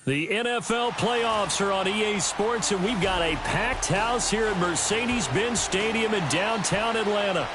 The NFL playoffs are on EA Sports, and we've got a packed house here at Mercedes-Benz Stadium in downtown Atlanta.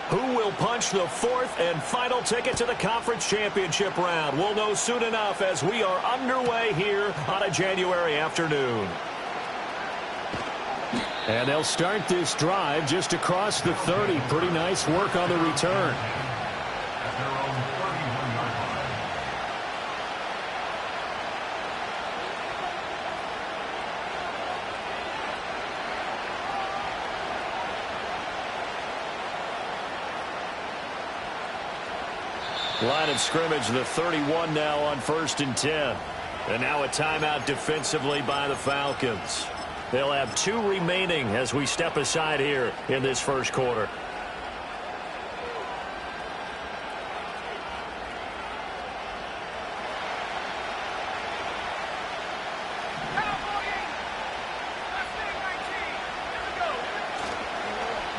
Who will punch the fourth and final ticket to the conference championship round? We'll know soon enough as we are underway here on a January afternoon. And they'll start this drive just across the 30. Pretty nice work on the return. Line of scrimmage, the 31 now on 1st and 10. And now a timeout defensively by the Falcons. They'll have 2 remaining as we step aside here in this first quarter.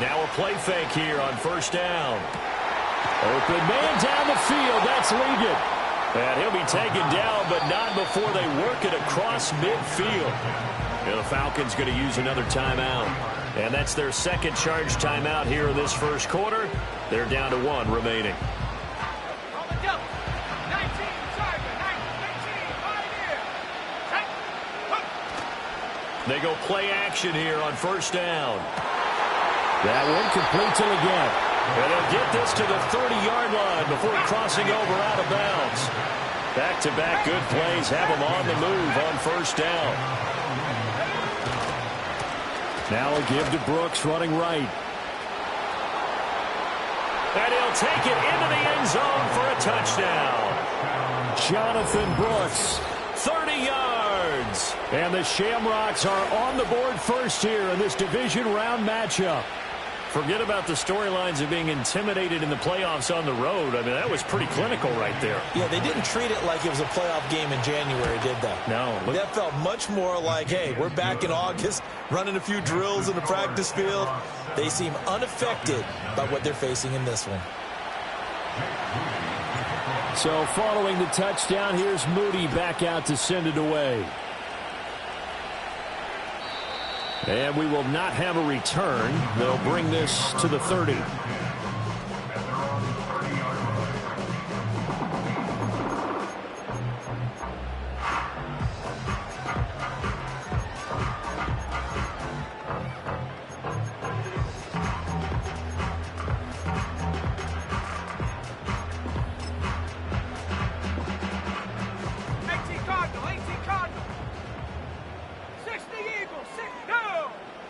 Now a play fake here on 1st down. Open man down the field. That's Ligon. And he'll be taken down, but not before they work it across midfield. The Falcons going to use another timeout. And that's their second charge timeout here in this first quarter. They're down to 1 remaining. They go play action here on 1st down. That one complete to again. And they'll get this to the 30-yard line before crossing over out of bounds. Back-to-back good plays have them on the move on 1st down. Now a give to Brooks running right. And he'll take it into the end zone for a touchdown. Jonathan Brooks, 30 yards. And the Shamrocks are on the board first here in this division round matchup. Forget about the storylines of being intimidated in the playoffs on the road. I mean, that was pretty clinical right there. Yeah, they didn't treat it like it was a playoff game in January, did they? No. That felt much more like, hey, we're back in August, running a few drills in the practice field. They seem unaffected by what they're facing in this one. So following the touchdown, here's Moody back out to send it away. And we will not have a return. They'll bring this to the 30.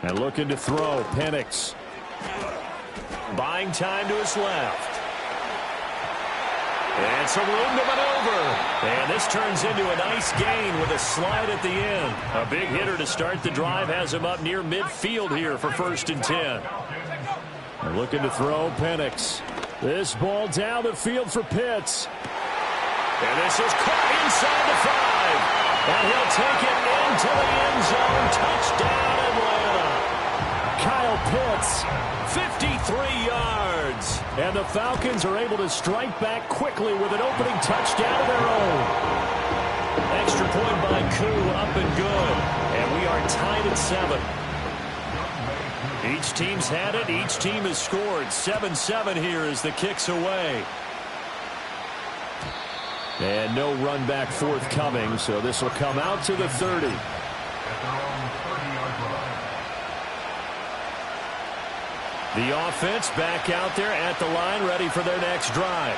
And looking to throw, Penix. Buying time to his left. And some room to maneuver. And this turns into a nice gain with a slide at the end. A big hitter to start the drive has him up near midfield here for 1st and 10. And looking to throw, Penix. This ball down the field for Pitts. And this is caught inside the 5. And he'll take it into the end zone. Touchdown, Atlanta. Kyle Pitts, 53 yards. And the Falcons are able to strike back quickly with an opening touchdown of their own. Extra point by Koo, up and good. And we are tied at 7. Each team's had it. Each team has scored. 7-7 here as the kick's away. And no run back forthcoming, so this will come out to the 30. The offense back out there at the line, ready for their next drive.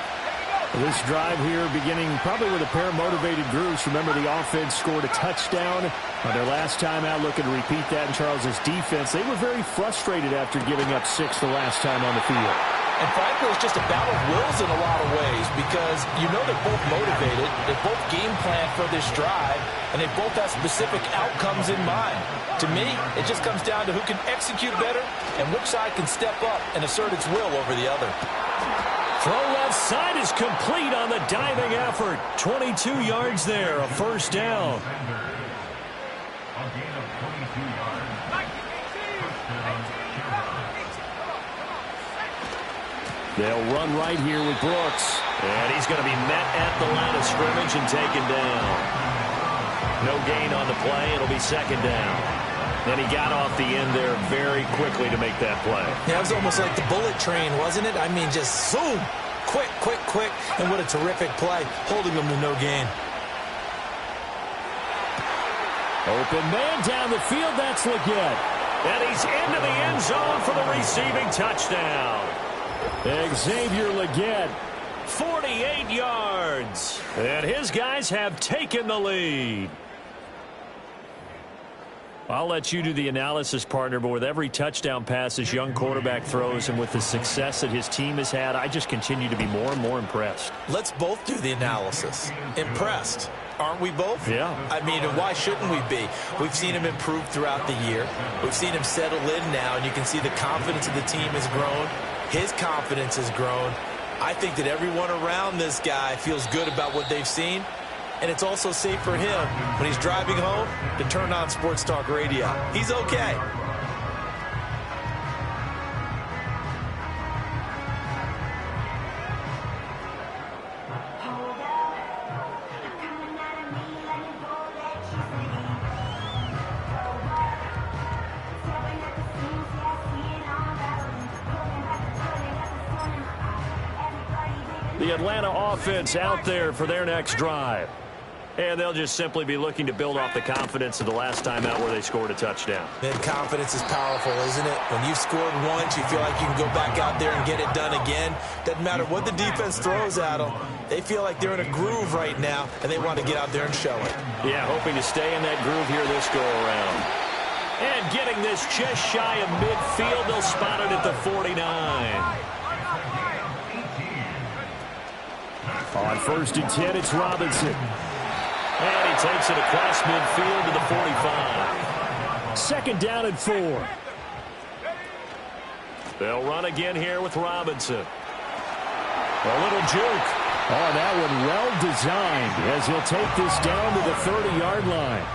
This drive here beginning probably with a pair of motivated groups. Remember, the offense scored a touchdown on their last time out, looking to repeat that in Charles's defense. They were very frustrated after giving up 6 the last time on the field. And frankly, it's just a battle of wills in a lot of ways because you know they're both motivated, they both game plan for this drive, and they both have specific outcomes in mind. To me, it just comes down to who can execute better and which side can step up and assert its will over the other. Throw left side is complete on the diving effort. 22 yards there, a first down. They'll run right here with Brooks. And he's going to be met at the line of scrimmage and taken down. No gain on the play. It'll be second down. And he got off the end there very quickly to make that play. Yeah, it was almost like the bullet train, wasn't it? I mean, just zoom. Quick, quick, quick. And what a terrific play, holding him to no gain. Open man down the field. That's Leggett. And he's into the end zone for the receiving touchdown. Xavier Leggett, 48 yards. And his guys have taken the lead. I'll let you do the analysis, partner, but with every touchdown pass this young quarterback throws and with the success that his team has had, I just continue to be more and more impressed. Let's both do the analysis. Impressed. Aren't we both? Yeah. I mean, why shouldn't we be? We've seen him improve throughout the year. We've seen him settle in now, and you can see the confidence of the team has grown. His confidence has grown. I think that everyone around this guy feels good about what they've seen. And it's also safe for him when he's driving home to turn on Sports Talk Radio. He's okay. The Atlanta offense out there for their next drive. And they'll just simply be looking to build off the confidence of the last time out where they scored a touchdown. Then confidence is powerful, isn't it? When you've scored once, you feel like you can go back out there and get it done again. Doesn't matter what the defense throws at them. They feel like they're in a groove right now, and they want to get out there and show it. Yeah, hoping to stay in that groove here this go-around. And getting this just shy of midfield, they'll spot it at the 49. On 1st and 10, it's Robinson. And he takes it across midfield to the 45. Second down and 4. They'll run again here with Robinson. A little juke. Oh, that one well designed as he'll take this down to the 30-yard line.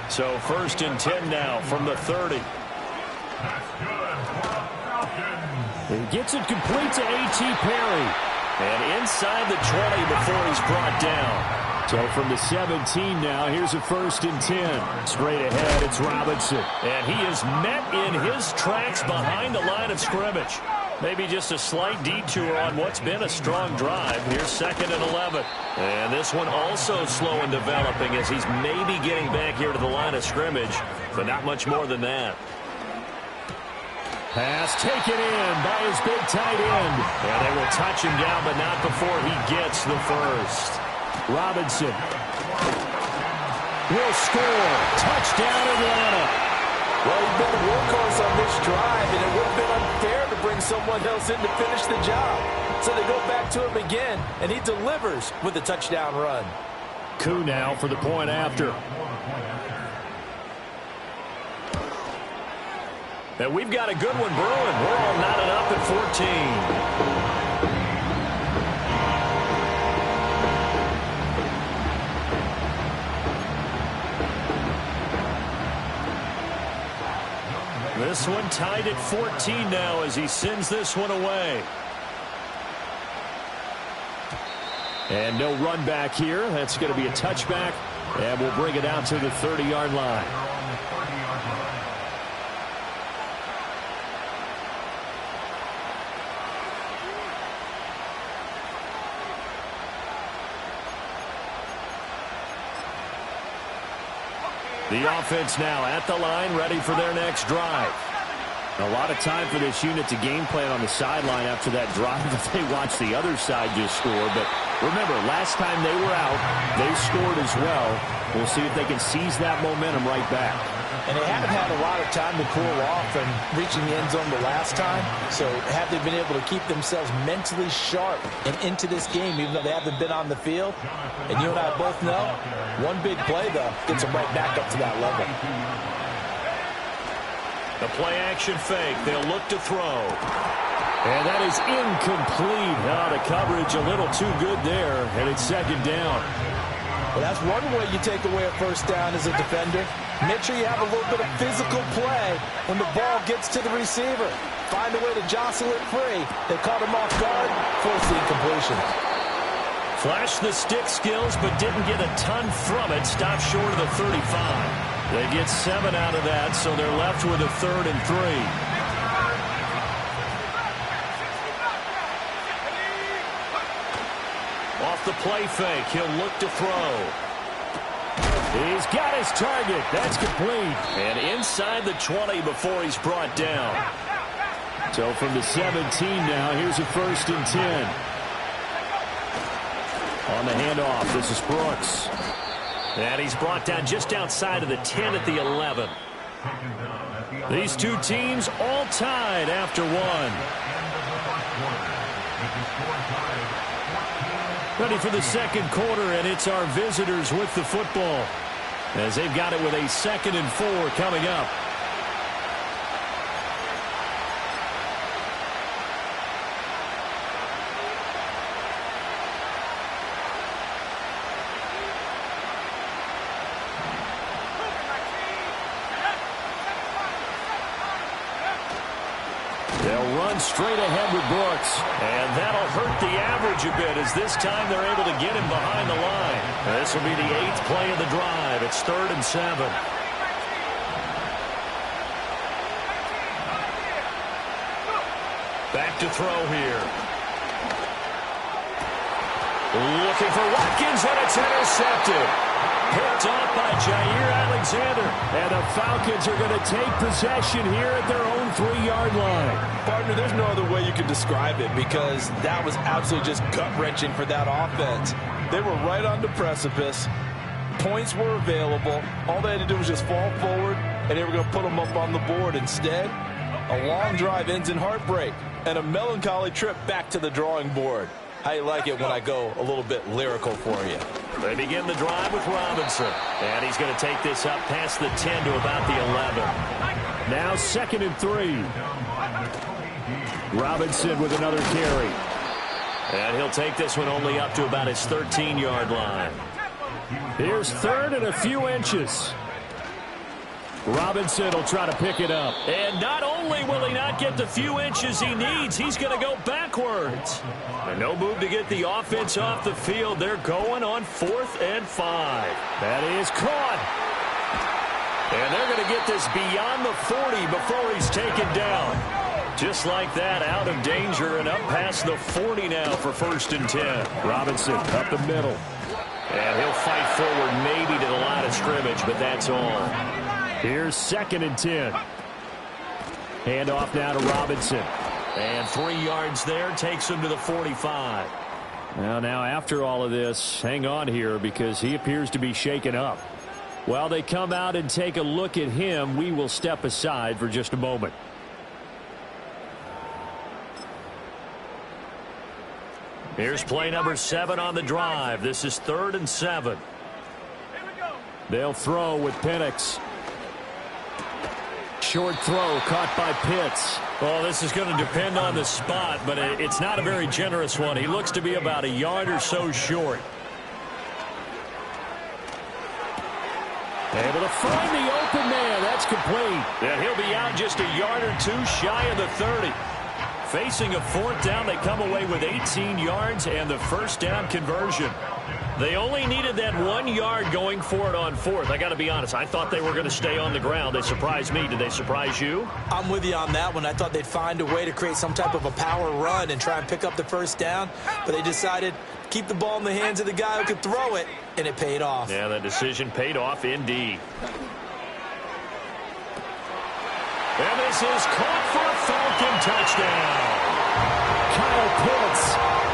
So 1st and 10 now from the 30. He gets it complete to A.T. Perry. And inside the 20 before he's brought down. So from the 17 now, here's a 1st and 10. Straight ahead, it's Robinson. And he is met in his tracks behind the line of scrimmage. Maybe just a slight detour on what's been a strong drive. Here's 2nd and 11. And this one also slow in developing as he's maybe getting back here to the line of scrimmage, but not much more than that. Pass taken in by his big tight end. And they will touch him down, but not before he gets the first. Robinson will score. Touchdown, Atlanta. Well, he's been the workhorse on this drive, and it would have been unfair to bring someone else in to finish the job. So they go back to him again, and he delivers with a touchdown run. Coup now for the point after. And we've got a good one brewing. We're all knotted up at 14. This one tied at 14 now as he sends this one away. And no run back here. That's going to be a touchback. And we'll bring it out to the 30-yard line. The offense now at the line, ready for their next drive. A lot of time for this unit to game plan on the sideline after that drive that they watched the other side just score, but Remember, last time they were out, they scored as well. We'll see if they can seize that momentum right back. And they haven't had a lot of time to cool off from reaching the end zone the last time. So have they been able to keep themselves mentally sharp and into this game, even though they haven't been on the field? And you and I both know, one big play, though, gets them right back up to that level. The play-action fake. They'll look to throw. And that is incomplete. The coverage a little too good there, and it's second down. Well, that's one way you take away a first down as a defender. Make sure you have a little bit of physical play when the ball gets to the receiver. Find a way to jostle it free. They caught him off guard, forced the incompletion. Flashed the stick skills, but didn't get a ton from it. Stopped short of the 35. They get 7 out of that, so they're left with a 3rd and 3. Off the play fake, he'll look to throw. He's got his target. That's complete. And inside the 20 before he's brought down. So from the 17 now, here's a 1st and 10. On the handoff, this is Brooks. And he's brought down just outside of the 10 at the 11. These two teams all tied after one. Ready for the second quarter, and it's our visitors with the football as they've got it with a 2nd and 4 coming up. They'll run straight ahead with Brooks, and that'll hurt the average a bit as this time they're able to get him behind the line. This will be the 8th play of the drive. It's 3rd and 7. Back to throw here. Looking for Watkins, and it's intercepted. Picked off by Jair Alexander. And the Falcons are going to take possession here at their own 3-yard line. Partner, there's no other way you can describe it because that was absolutely just gut-wrenching for that offense. They were right on the precipice. Points were available. All they had to do was just fall forward, and they were going to put them up on the board. Instead, a long drive ends in heartbreak and a melancholy trip back to the drawing board. How you like it when I go a little bit lyrical for you? They begin the drive with Robinson. And he's going to take this up past the 10 to about the 11. Now 2nd and 3. Robinson with another carry. And he'll take this one only up to about his 13-yard line. Here's 3rd and a few inches. Robinson will try to pick it up. And not only will he not get the few inches he needs, he's going to go backwards. And no move to get the offense off the field. They're going on 4th and 5. That is caught. And they're going to get this beyond the 40 before he's taken down. Just like that, out of danger and up past the 40 now for 1st and 10. Robinson up the middle. And he'll fight forward maybe to the line of scrimmage, but that's all. Here's 2nd and 10. Handoff now to Robinson. And 3 yards there takes him to the 45. Now after all of this, hang on here because he appears to be shaken up. While they come out and take a look at him, we will step aside for just a moment. Here's play number 7 on the drive. This is 3rd and 7. They'll throw with Penix. Short throw caught by Pitts. Well, this is going to depend on the spot, but it's not a very generous one. He looks to be about a yard or so short. Able to find the open man. That's complete. And he'll be out just a yard or two shy of the 30. Facing a 4th down, they come away with 18 yards and the 1st down conversion. They only needed that 1 yard going for it on 4th. I got to be honest, I thought they were going to stay on the ground. They surprised me. Did they surprise you? I'm with you on that one. I thought they'd find a way to create some type of a power run and try and pick up the 1st down, but they decided to keep the ball in the hands of the guy who could throw it, and it paid off. Yeah, the decision paid off indeed. And this is caught for a Falcon touchdown. Kyle Pitts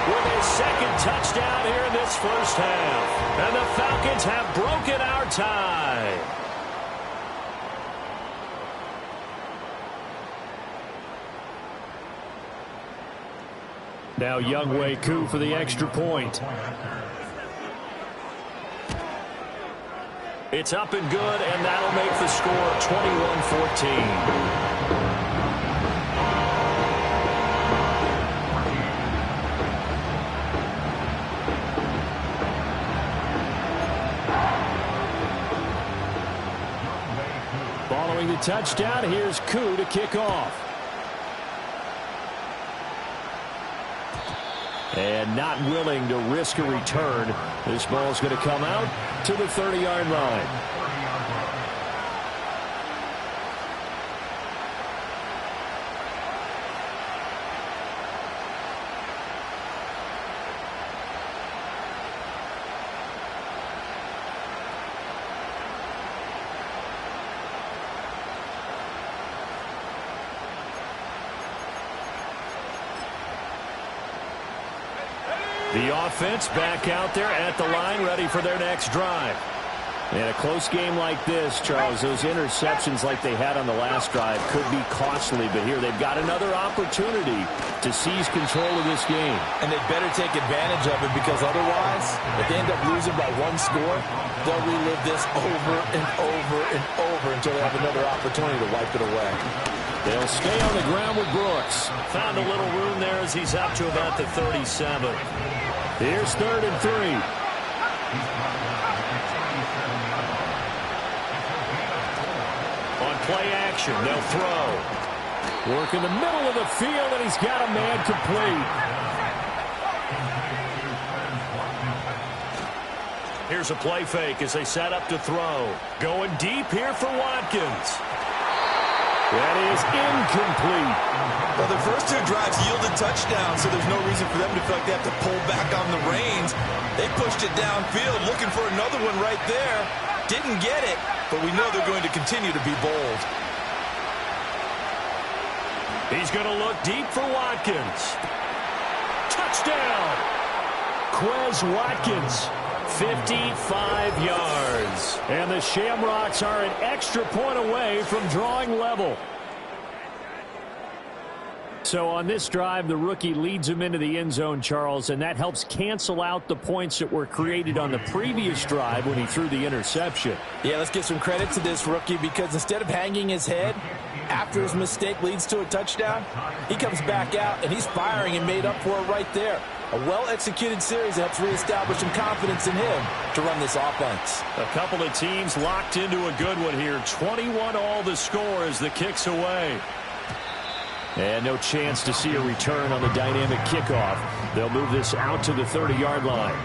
with his second touchdown here in this first half. And the Falcons have broken our tie. Now Younghoe Koo for the extra point. It's up and good, and that'll make the score 21-14. Following the touchdown, here's Koo to kick off. And not willing to risk a return. This ball's going to come out to the 30-yard line. The offense back out there at the line, ready for their next drive. In a close game like this, Charles, those interceptions like they had on the last drive could be costly, but here they've got another opportunity to seize control of this game. And they better take advantage of it, because otherwise, if they end up losing by one score, they'll relive this over and over and over until they have another opportunity to wipe it away. They'll stay on the ground with Brooks. Found a little room there as he's up to about the 37. Here's 3rd and 3. On play action, they'll throw. Work in the middle of the field, and he's got a man complete. Here's a play fake as they set up to throw. Going deep here for Watkins. That is incomplete. Well, the first two drives yielded touchdowns, so there's no reason for them to feel like they have to pull back on the reins. They pushed it downfield, looking for another one right there. Didn't get it, but we know they're going to continue to be bold. He's going to look deep for Watkins. Touchdown! Quez Watkins, 55 yards. And the Shamrocks are an extra point away from drawing level. So on this drive, the rookie leads him into the end zone, Charles, and that helps cancel out the points that were created on the previous drive when he threw the interception. Yeah, let's give some credit to this rookie, because instead of hanging his head after his mistake leads to a touchdown, he comes back out and he's firing and made up for it right there. A well-executed series that helps reestablish some confidence in him to run this offense. A couple of teams locked into a good one here. 21 all the score as the kick's away. And no chance to see a return on the dynamic kickoff. They'll move this out to the 30-yard line.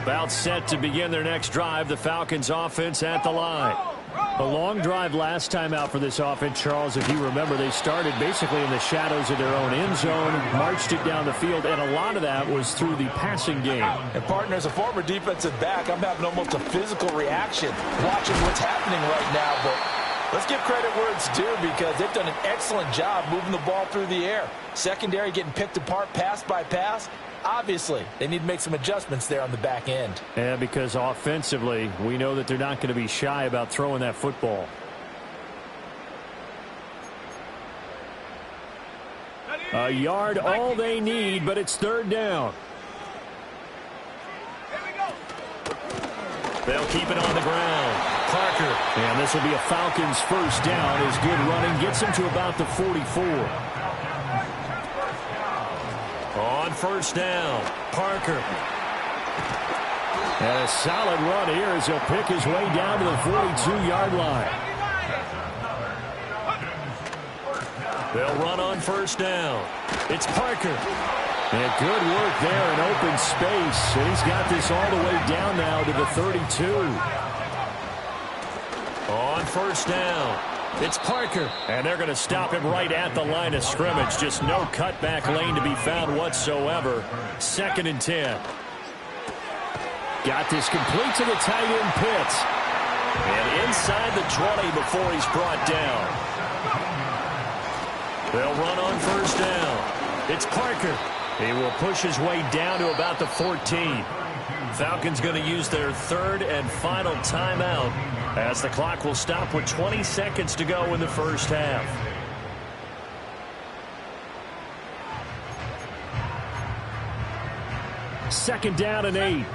About set to begin their next drive, the Falcons offense at the line. A long drive last time out for this offense, Charles. If you remember, they started basically in the shadows of their own end zone, marched it down the field, and a lot of that was through the passing game. And, partner, as a former defensive back, I'm having almost a physical reaction watching what's happening right now. But let's give credit where it's due, because they've done an excellent job moving the ball through the air. Secondary getting picked apart pass by pass. Obviously, they need to make some adjustments there on the back end. Yeah, because offensively, we know that they're not going to be shy about throwing that football. A yard, all they need, but it's 3rd down. They'll keep it on the ground. Parker. And this will be a Falcons first down. His good running gets him to about the 44. On first down, Parker. And a solid run here as he'll pick his way down to the 42-yard line. They'll run on first down. It's Parker. And good work there in open space. And he's got this all the way down now to the 32. On first down. It's Parker, and they're going to stop him right at the line of scrimmage. Just no cutback lane to be found whatsoever. 2nd and 10. Got this complete to the tight end Pitts. And inside the 20 before he's brought down. They'll run on first down. It's Parker. He will push his way down to about the 14. Falcons going to use their third and final timeout as the clock will stop with 20 seconds to go in the first half. Second down and 8.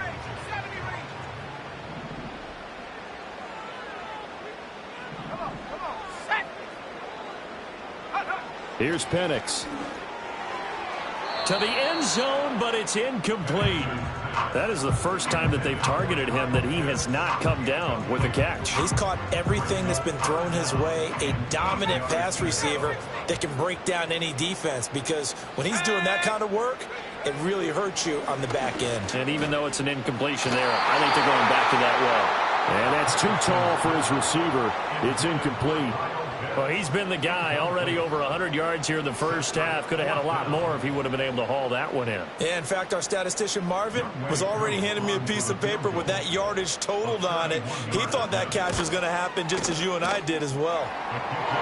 Here's Penix. To the end zone, but it's incomplete. That is the first time that they've targeted him that he has not come down with a catch. He's caught everything that's been thrown his way, a dominant pass receiver that can break down any defense, because when he's doing that kind of work, it really hurts you on the back end. And even though it's an incompletion there, I think they're going back to that well. And that's too tall for his receiver. It's incomplete. Well, he's been the guy already over 100 yards here in the first half. Could have had a lot more if he would have been able to haul that one in. Yeah, in fact, our statistician Marvin was already handing me a piece of paper with that yardage totaled on it. He thought that catch was going to happen just as you and I did as well.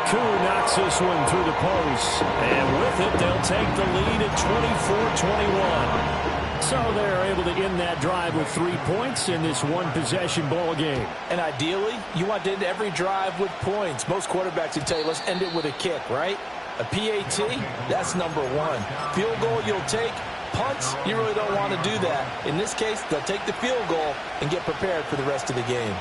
Koo knocks this one through the post. And with it, they'll take the lead at 24-21. So they're able to end that drive with 3 points in this one-possession ball game. And ideally, you want to end every drive with points. Most quarterbacks would tell you, let's end it with a kick, right? A PAT, that's number one. Field goal you'll take. Punts, you really don't want to do that. In this case, they'll take the field goal and get prepared for the rest of the game.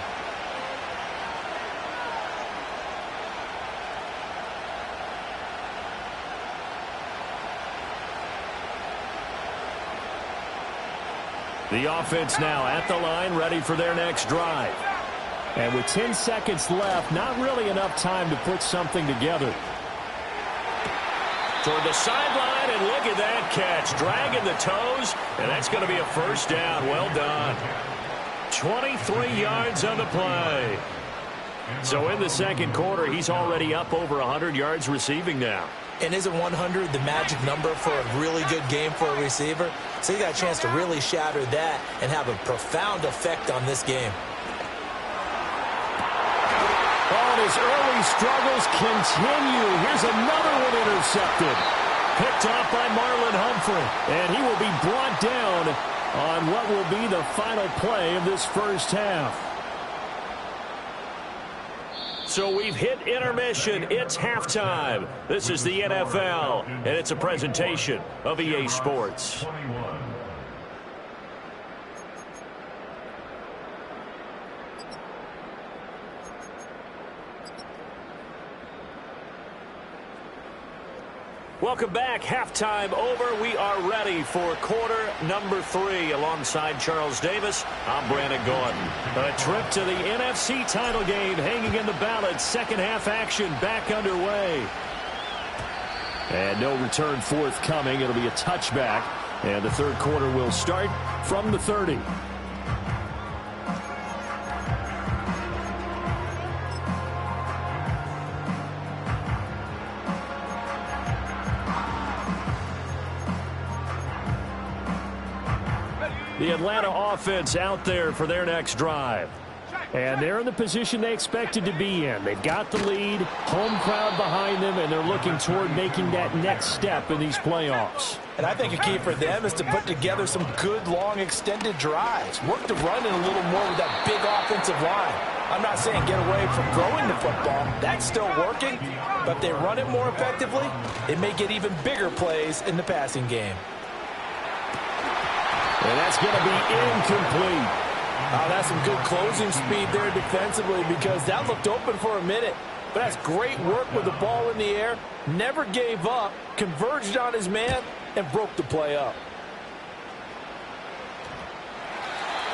The offense now at the line, ready for their next drive. And with 10 seconds left, not really enough time to put something together. Toward the sideline, and look at that catch. Dragging the toes, and that's going to be a first down. Well done. 23 yards on the play. So in the second quarter, he's already up over 100 yards receiving now. And isn't 100 the magic number for a really good game for a receiver? So you got a chance to really shatter that and have a profound effect on this game. Oh, his early struggles continue. Here's another one intercepted. Picked off by Marlon Humphrey. And he will be brought down on what will be the final play of this first half. So we've hit intermission. It's halftime. This is the NFL, and it's a presentation of EA Sports. Welcome back. Halftime over. We are ready for quarter number 3. Alongside Charles Davis, I'm Brandon Gordon. A trip to the NFC title game hanging in the balance. Second half action back underway. And no return forthcoming. It'll be a touchback. And the third quarter will start from the 30. The Atlanta offense out there for their next drive. And they're in the position they expected to be in. They've got the lead, home crowd behind them, and they're looking toward making that next step in these playoffs. And I think a key for them is to put together some good, long, extended drives. Work the run in a little more with that big offensive line. I'm not saying get away from throwing the football. That's still working. But if they run it more effectively, it may get even bigger plays in the passing game. And that's going to be incomplete. Oh, that's some good closing speed there defensively, because that looked open for a minute. But that's great work with the ball in the air. Never gave up, converged on his man, and broke the play up.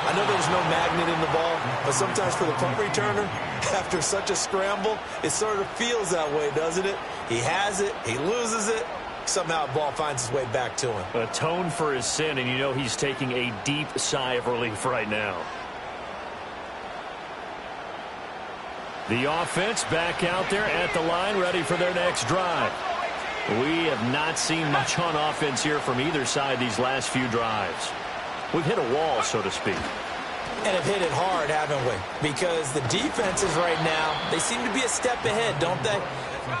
I know there's no magnet in the ball, but sometimes for the punt returner, after such a scramble, it sort of feels that way, doesn't it? He has it, he loses it. Somehow the ball finds its way back to him. Atone for his sin, and you know he's taking a deep sigh of relief right now. The offense back out there at the line, ready for their next drive. We have not seen much on offense here from either side these last few drives. We've hit a wall, so to speak. And have hit it hard, haven't we? Because the defenses right now, they seem to be a step ahead, don't they?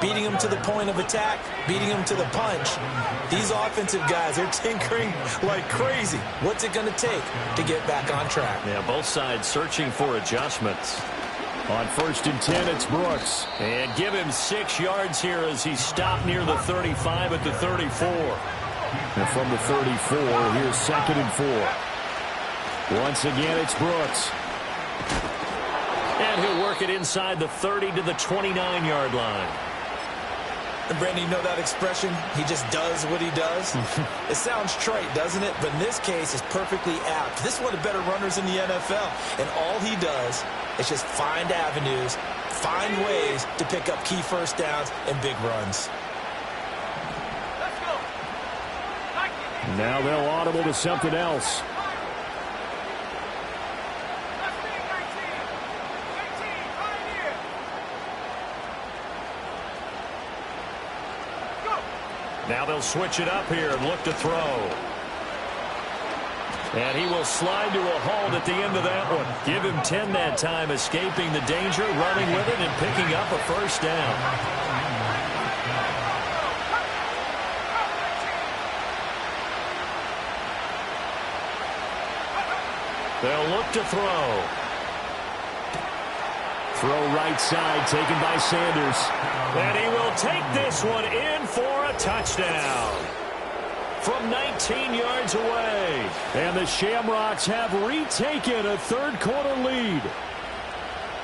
Beating them to the point of attack, beating them to the punch. These offensive guys, they're tinkering like crazy. What's it going to take to get back on track? Yeah, both sides searching for adjustments. On 1st and 10, it's Brooks. And give him 6 yards here as he stopped near the 35 at the 34. And from the 34, here's 2nd and 4. Once again, it's Brooks. And he'll work it inside the 30 to the 29-yard line. And Brandon, you know that expression? He just does what he does? It sounds trite, doesn't it? But in this case, it's perfectly apt. This is one of the better runners in the NFL. And all he does is just find avenues, find ways to pick up key first downs and big runs. Now they'll audible to something else. Now they'll switch it up here and look to throw. And he will slide to a halt at the end of that one. Give him 10 that time, escaping the danger, running with it, and picking up a first down. They'll look to throw. Throw right side, taken by Sanders. And he will take this one in for a touchdown. From 19 yards away. And the Shamrocks have retaken a third-quarter lead.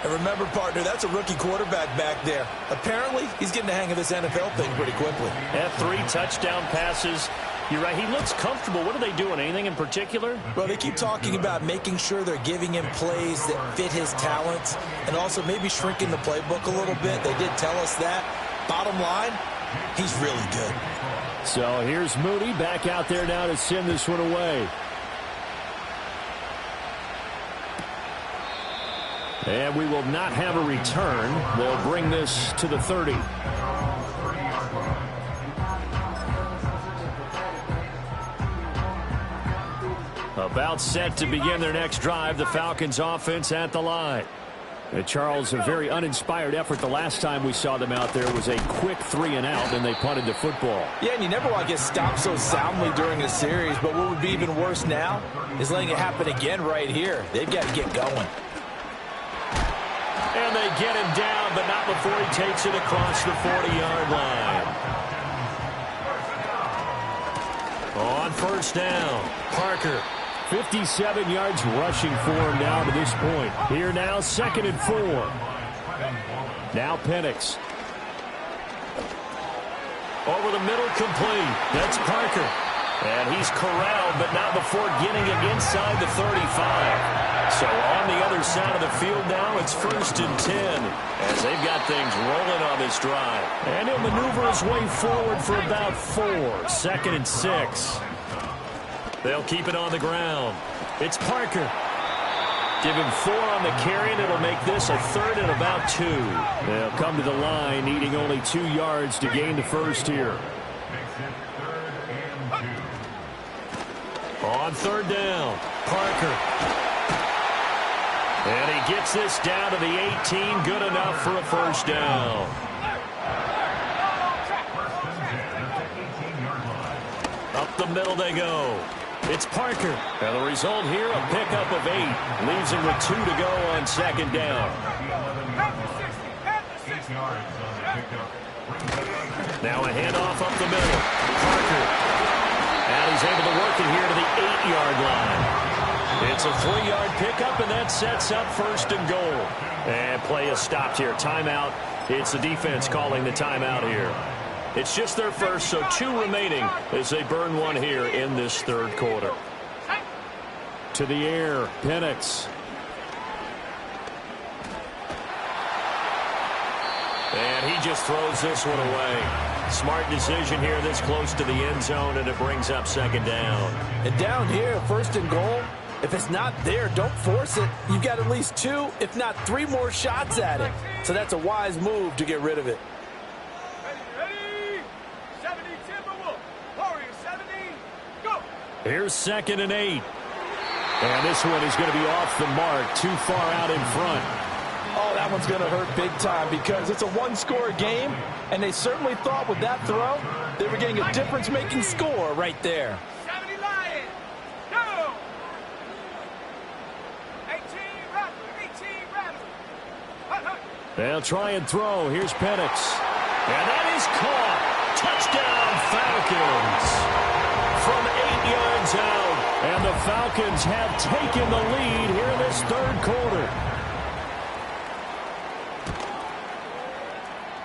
And remember, partner, that's a rookie quarterback back there. Apparently, he's getting the hang of this NFL thing pretty quickly. Had 3 touchdown passes. You're right, he looks comfortable. What are they doing? Anything in particular? Well, they keep talking about making sure they're giving him plays that fit his talents and also maybe shrinking the playbook a little bit. They did tell us that. Bottom line, he's really good. So here's Mooney back out there now to send this one away. And we will not have a return. They'll bring this to the 30. About set to begin their next drive. The Falcons offense at the line. And Charles, a very uninspired effort the last time we saw them out there was a quick 3-and-out, and they punted the football. Yeah, and you never want to get stopped so soundly during a series, but what would be even worse now is letting it happen again right here. They've got to get going. And they get him down, but not before he takes it across the 40-yard line. On 1st down, Parker. 57 yards rushing for him now to this point. Here now, 2nd and 4. Now Penix. Over the middle, complete. That's Parker. And he's corralled, but not before getting it inside the 35. So on the other side of the field now, it's 1st and 10 as they've got things rolling on this drive. And he'll maneuver his way forward for about 4. 2nd and 6. They'll keep it on the ground. It's Parker. Give him 4 on the carry, and it'll make this a 3rd and about 2. They'll come to the line, needing only 2 yards to gain the first here. On 3rd down, Parker. And he gets this down to the 18, good enough for a first down. Up the middle they go. It's Parker. And the result here, a pickup of 8. Leaves him with 2 to go on 2nd down. Now a handoff up the middle. Parker. And he's able to work it here to the 8-yard line. It's a 3-yard pickup, and that sets up 1st and goal. And play is stopped here. Timeout. It's the defense calling the timeout here. It's just their first, so 2 remaining as they burn 1 here in this 3rd quarter. To the air, Penix. And he just throws this one away. Smart decision here this close to the end zone, and it brings up 2nd down. And down here, 1st and goal, if it's not there, don't force it. You've got at least 2, if not 3 more shots at it. So that's a wise move to get rid of it. Here's 2nd and 8. And this one is going to be off the mark, too far out in front. Oh, that one's going to hurt big time because it's a one-score game, and they certainly thought with that throw they were getting a difference-making score right there. 70 Lions, go! 18 Rebels. They'll try and throw. Here's Penix. And that is caught. Touchdown, Falcons. From 8 yards out. And the Falcons have taken the lead here in this third quarter.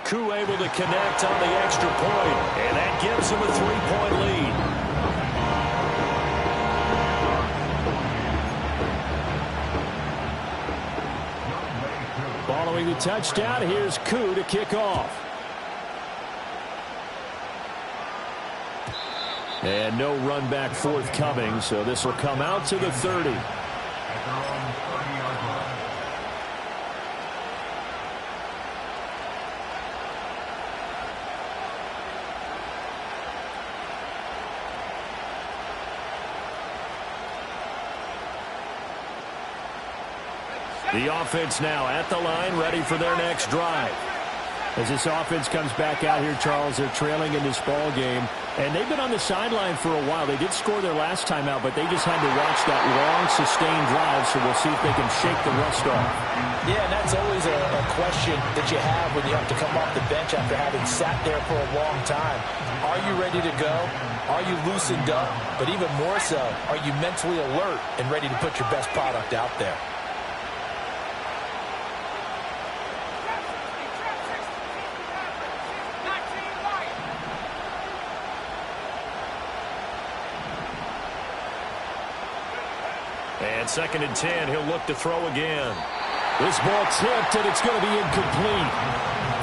Koo able to connect on the extra point. And that gives them a 3-point lead. Following the touchdown, here's Koo to kick off. And no run back forthcoming, so this will come out to the 30. The offense now at the line, ready for their next drive. As this offense comes back out here, Charles, they're trailing in this ball game. And they've been on the sideline for a while. They did score their last time out, but they just had to watch that long, sustained drive, so we'll see if they can shake the rust off. Yeah, and that's always a question that you have when you have to come off the bench after having sat there for a long time. Are you ready to go? Are you loosened up? But even more so, are you mentally alert and ready to put your best product out there? And 2nd and 10, he'll look to throw again. This ball tipped, and it's going to be incomplete.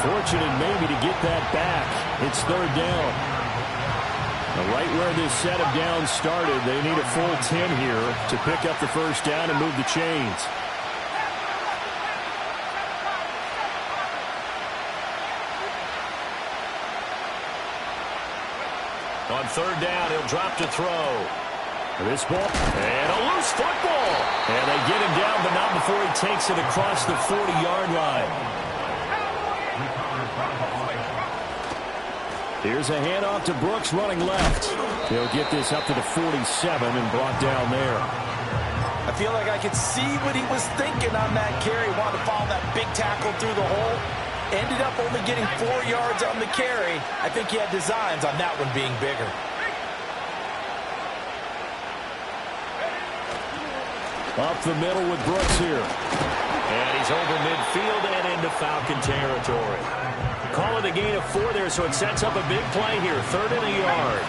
Fortunate maybe to get that back. It's 3rd down. Now, right where this set of downs started, they need a full 10 here to pick up the first down and move the chains. On 3rd down, he'll drop to throw. This ball, and a loose football. And they get him down, but not before he takes it across the 40-yard line. Here's a handoff to Brooks running left. He'll get this up to the 47 and brought down there. I feel like I could see what he was thinking on that carry. Wanted to follow that big tackle through the hole. Ended up only getting 4 yards on the carry. I think he had designs on that one being bigger. Up the middle with Brooks here. And he's over midfield and into Falcon territory. Call it a gain of 4 there, so it sets up a big play here. 3rd and a yard.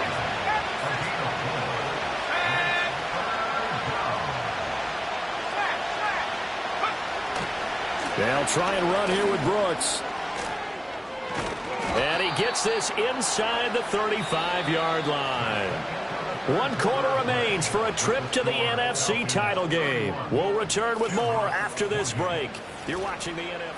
They'll try and run here with Brooks. And he gets this inside the 35-yard line. 1 quarter remains for a trip to the NFC title game. We'll return with more after this break. You're watching the NFL.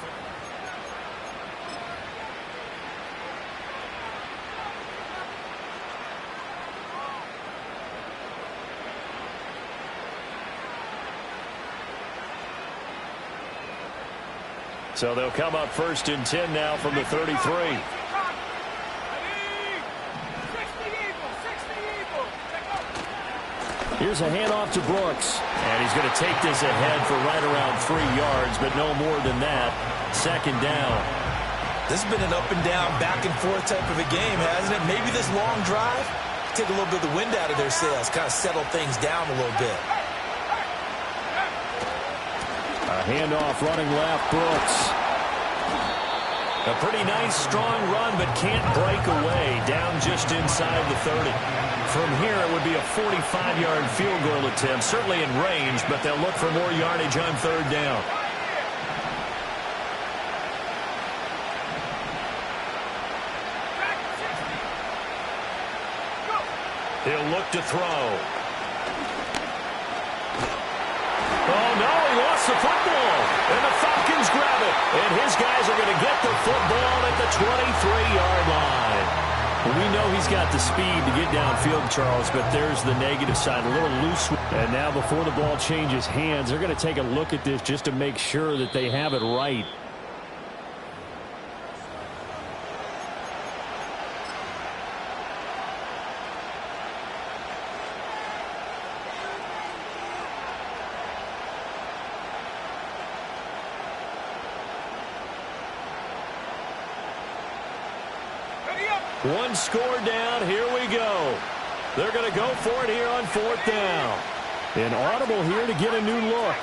So they'll come up 1st and 10 now from the 33. Here's a handoff to Brooks. And he's going to take this ahead for right around 3 yards, but no more than that. 2nd down. This has been an up and down, back and forth type of a game, hasn't it? Maybe this long drive, take a little bit of the wind out of their sails, kind of settle things down a little bit. A handoff running left, Brooks. A pretty nice, strong run, but can't break away. Down just inside the 30. From here, it would be a 45-yard field goal attempt, certainly in range, but they'll look for more yardage on 3rd down. He'll look to throw. Oh, no, he lost the football. And the Falcons grab it. And his guys are going to get the football at the 23-yard line. Well, we know he's got the speed to get downfield, Charles, but there's the negative side, a little loose. And now before the ball changes hands, they're going to take a look at this just to make sure that they have it right. One score down. Here we go. They're going to go for it here on 4th down. An audible here to get a new look.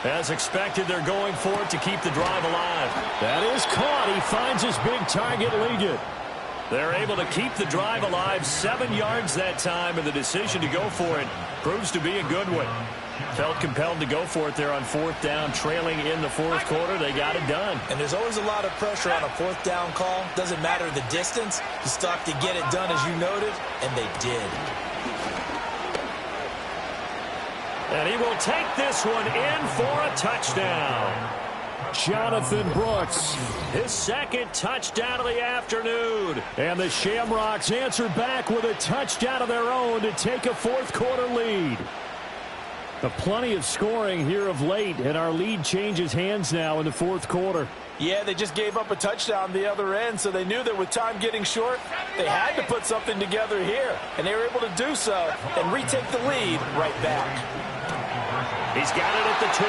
As expected, they're going for it to keep the drive alive. That is caught. He finds his big target, Liggett. They're able to keep the drive alive, 7 yards that time, and the decision to go for it proves to be a good one. Felt compelled to go for it there on 4th down, trailing in the 4th quarter. They got it done. And there's always a lot of pressure on a 4th down call. Doesn't matter the distance. You still have to get it done, as you noted, and they did. And he will take this one in for a touchdown. Jonathan Brooks, his 2nd touchdown of the afternoon. And the Shamrocks answer back with a touchdown of their own to take a 4th quarter lead. Plenty of scoring here of late, and our lead changes hands now in the 4th quarter. Yeah, they just gave up a touchdown the other end, so they knew that with time getting short, they had to put something together here. And they were able to do so and retake the lead right back. He's got it at the 2,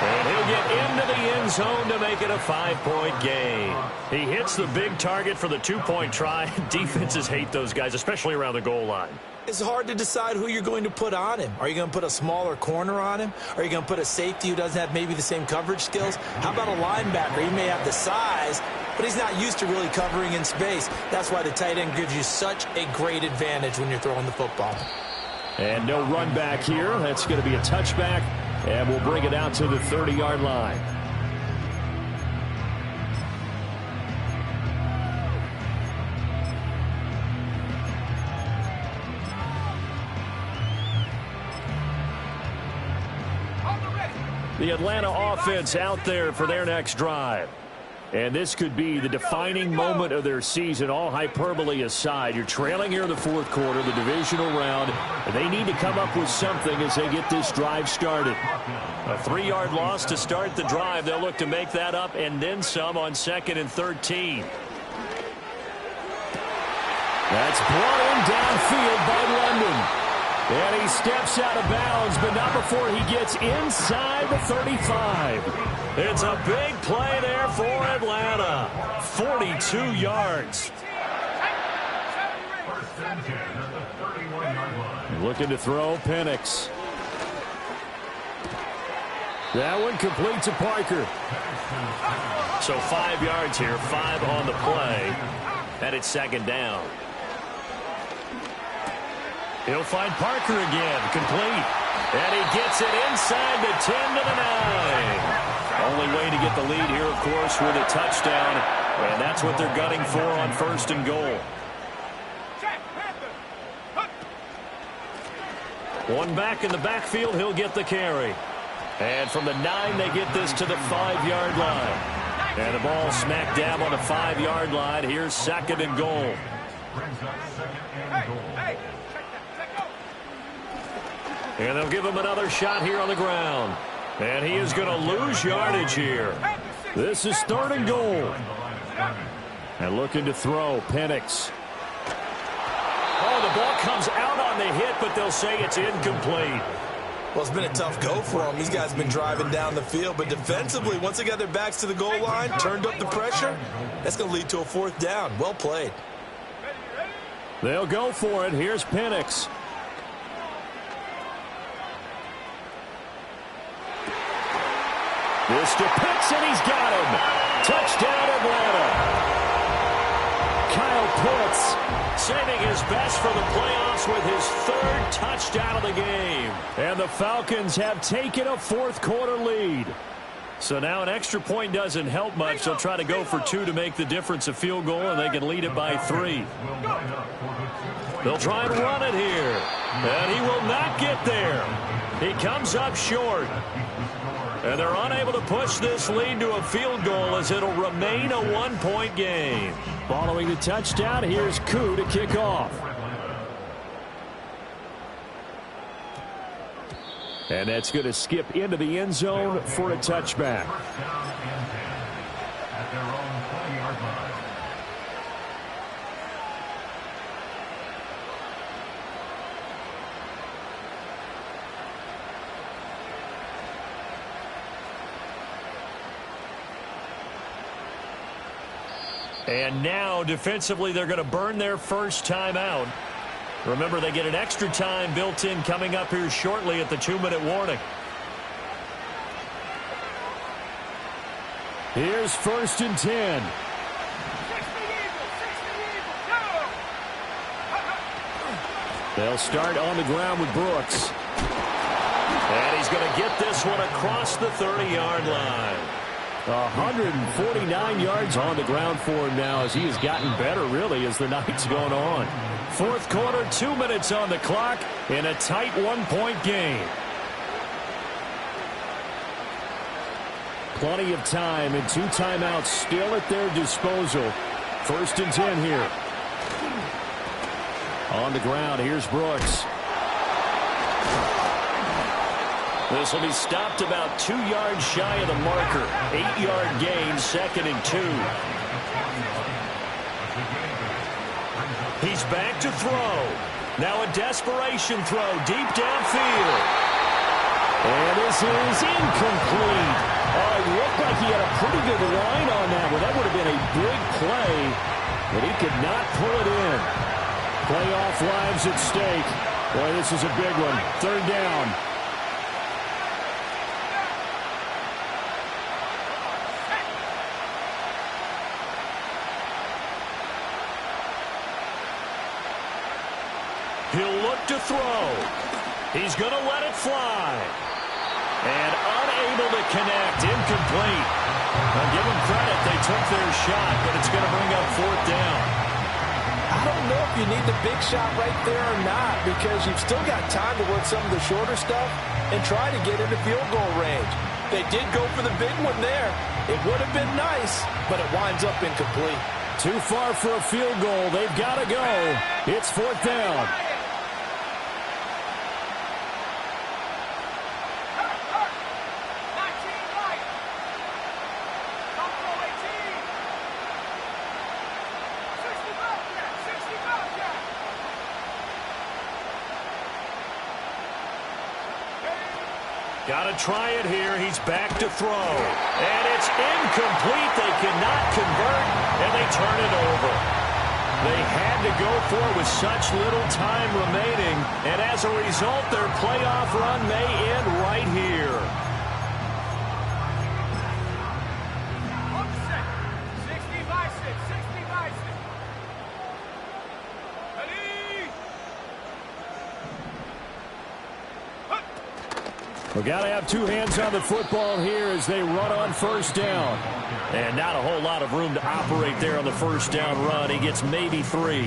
and he'll get into the end zone to make it a 5-point game. He hits the big target for the 2-point try. Defenses hate those guys, especially around the goal line. It's hard to decide who you're going to put on him. Are you going to put a smaller corner on him? Are you going to put a safety who doesn't have maybe the same coverage skills? How about a linebacker? He may have the size, but he's not used to really covering in space. That's why the tight end gives you such a great advantage when you're throwing the football. And no run back here. That's going to be a touchback, and we'll bring it out to the 30-yard line. The Atlanta offense out there for their next drive. And this could be the defining moment of their season, all hyperbole aside. You're trailing here in the 4th quarter, the divisional round, and they need to come up with something as they get this drive started. A 3-yard loss to start the drive. They'll look to make that up and then some on 2nd and 13. That's brought in downfield by London. And he steps out of bounds, but not before he gets inside the 35. It's a big play there for Atlanta. 42 yards. Looking to throw, Penix. That one complete to Parker. So 5 yards here, 5 on the play. And it's 2nd down. He'll find Parker again, complete. And he gets it inside the 10 to the 9. Only way to get the lead here, of course, with a touchdown. And that's what they're gunning for on 1st and goal. One back in the backfield, he'll get the carry. And from the 9, they get this to the 5-yard line. And the ball smack dab on the 5-yard line. Here's 2nd and goal. And they'll give him another shot here on the ground. And he is going to lose yardage here. This is 3rd and goal. And looking to throw, Penix. Oh, the ball comes out on the hit, but they'll say it's incomplete. Well, it's been a tough go for them. These guys have been driving down the field, but defensively, once they got their backs to the goal line, turned up the pressure, that's going to lead to a 4th down. Well played. They'll go for it. Here's Penix. This to Pitts, and he's got him. Touchdown, Atlanta. Kyle Pitts saving his best for the playoffs with his 3rd touchdown of the game. And the Falcons have taken a 4th quarter lead. So now an extra point doesn't help much. They'll try to go for 2 to make the difference a field goal, and they can lead it by 3. They'll try and run it here. And he will not get there. He comes up short. And they're unable to push this lead to a field goal as it'll remain a one-point game. Following the touchdown, here's Koo to kick off. And that's going to skip into the end zone for a touchback. And now, defensively, they're going to burn their first timeout. Remember, they get an extra time built in coming up here shortly at the 2-minute warning. Here's 1st and 10. They'll start on the ground with Brooks. And he's going to get this one across the 30-yard line. 149 yards on the ground for him now as he has gotten better, really, as the night's gone on. Fourth quarter, 2 minutes on the clock in a tight one-point game. Plenty of time and 2 timeouts still at their disposal. 1st and 10 here. On the ground, here's Brooks. This will be stopped about 2 yards shy of the marker. 8-yard gain, 2nd and 2. He's back to throw. Now a desperation throw deep downfield. And this is incomplete. Oh, it looked like he had a pretty good line on that one. That would have been a big play, but he could not pull it in. Playoff lives at stake. Boy, this is a big one. 3rd down. He'll look to throw. He's going to let it fly. And unable to connect. Incomplete. I'll give them credit. They took their shot, but it's going to bring up 4th down. I don't know if you need the big shot right there or not, because you've still got time to work some of the shorter stuff and try to get into field goal range. They did go for the big one there. It would have been nice, but it winds up incomplete. Too far for a field goal. They've got to go. It's 4th down. Got to try it here. He's back to throw. And it's incomplete. They cannot convert, and they turn it over. They had to go for it with such little time remaining, and as a result, their playoff run may end right here. We've got to have 2 hands on the football here as they run on 1st down. And not a whole lot of room to operate there on the 1st down run. He gets maybe 3.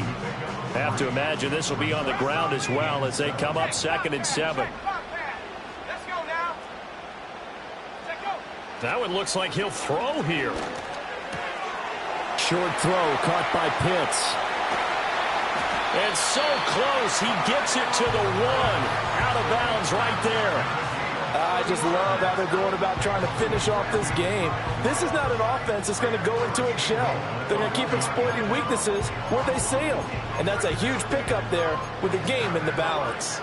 Have to imagine this will be on the ground as well as they come up 2nd and 7. Let's go now. Let's go. That one looks like he'll throw here. Short throw caught by Pitts. And so close. He gets it to the 1. Out of bounds right there. I just love how they're going about trying to finish off this game. This is not an offense that's going to go into its shell. They're going to keep exploiting weaknesses where they see them. And that's a huge pickup there with the game in the balance.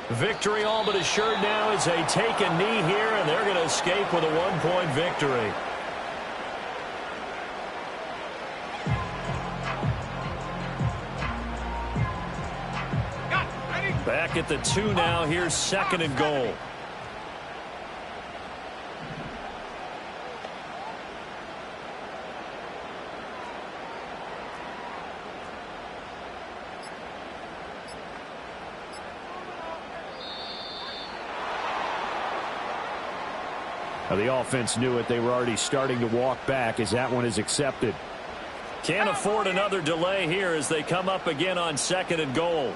Victory all but assured now as they take a knee here, and they're going to escape with a 1-point victory. Back at the 2 now. Here's 2nd and goal. Now, the offense knew it. They were already starting to walk back as that one is accepted. Can't afford another delay here as they come up again on 2nd and goal.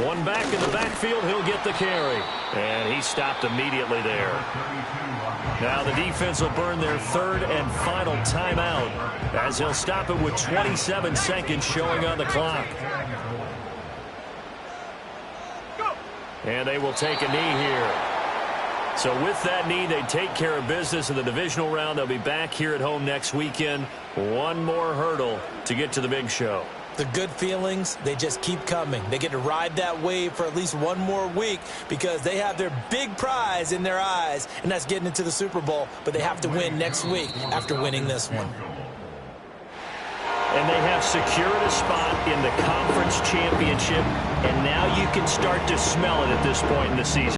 One back in the backfield. He'll get the carry. And he stopped immediately there. Now the defense will burn their 3rd and final timeout as he'll stop it with 27 seconds showing on the clock. And they will take a knee here. So with that knee, they take care of business in the divisional round. They'll be back here at home next weekend. One more hurdle to get to the big show. The good feelings, they just keep coming. They get to ride that wave for at least one more week because they have their big prize in their eyes, and that's getting into the Super Bowl. But they have to win next week after winning this one. And they have secured a spot in the conference championship, and now you can start to smell it at this point in the season.